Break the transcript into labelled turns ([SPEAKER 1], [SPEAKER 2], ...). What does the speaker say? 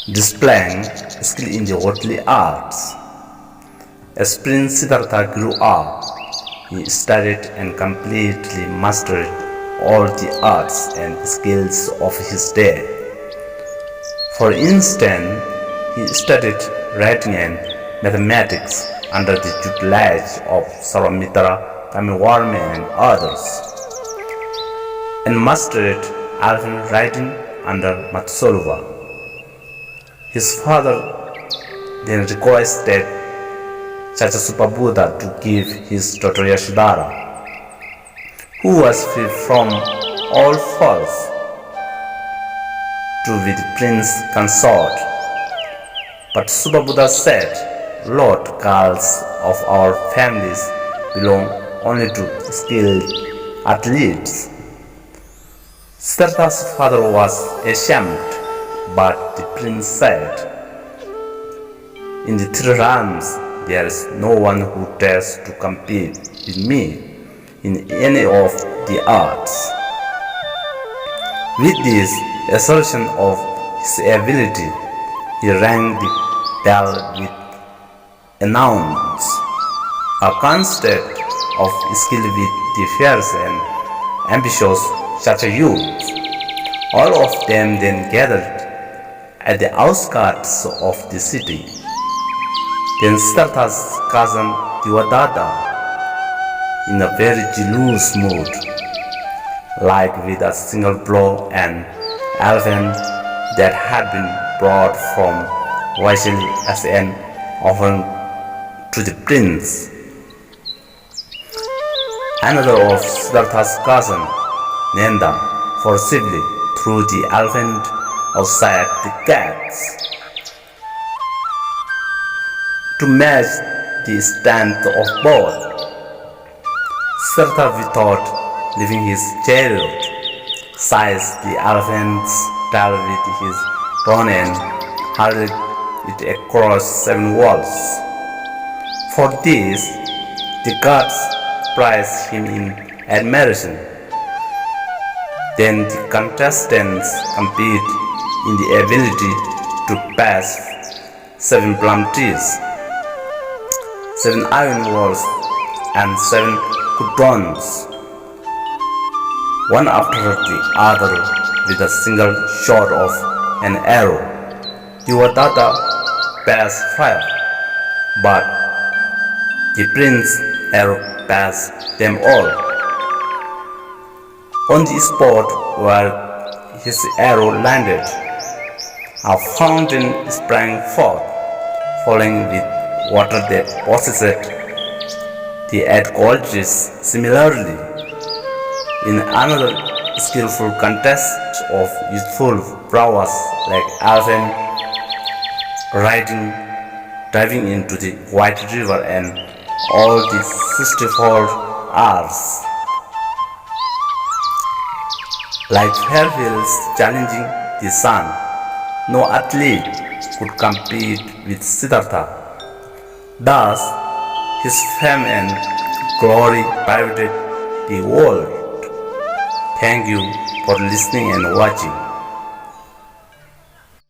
[SPEAKER 1] displaying skill in the worldly arts. As Prince Siddhartha grew up, he studied and completely mastered all the arts and skills of his day. For instance, he studied writing and mathematics under the tutelage of Sarvamitra Kamiwarma and others, and mastered alphabet writing under Matsolva. His father then requested Chachasupa Buddha to give his daughter Yashodhara, who was free from all faults, to be the prince consort. But Supa Buddha said, "Lord, girls of our families belong only to skilled athletes." Siddhartha's father was ashamed, but the prince said, "In the three realms, there is no one who dares to compete with me in any of the arts." With this assertion of his ability, he rang the bell with announce a concert of skill with the fierce and ambitious Chacha youths. All of them then gathered at the outskirts of the city. Then Siddhartha's cousin Devadatta, in a very jealous mood, like with a single blow an elephant that had been brought from Vaishali as an offering to the prince. Another of Siddhartha's cousin, Nanda, forcibly threw the elephant outside the gates. To match the strength of both, Siddhartha, without leaving his chariot, seized the elephant's tail with his tongue and hurled it across 7 walls. For this, the gods praised him in admiration. Then the contestants compete in the ability to pass 7 plum trees, 7 iron walls, and 7 cordons, one after the other, with a single shot of an arrow. Devadatta passed 5, but the prince's arrow passed them all. On the spot where his arrow landed, a fountain sprang forth, falling with water that possessed the 8 qualities. Similarly, in another skillful contest of youthful prowess like elephant riding, diving into the White River, and all the 64 hours, like fair wheels challenging the sun, no athlete could compete with Siddhartha. Thus, his fame and glory pervaded the world. Thank you for listening and watching.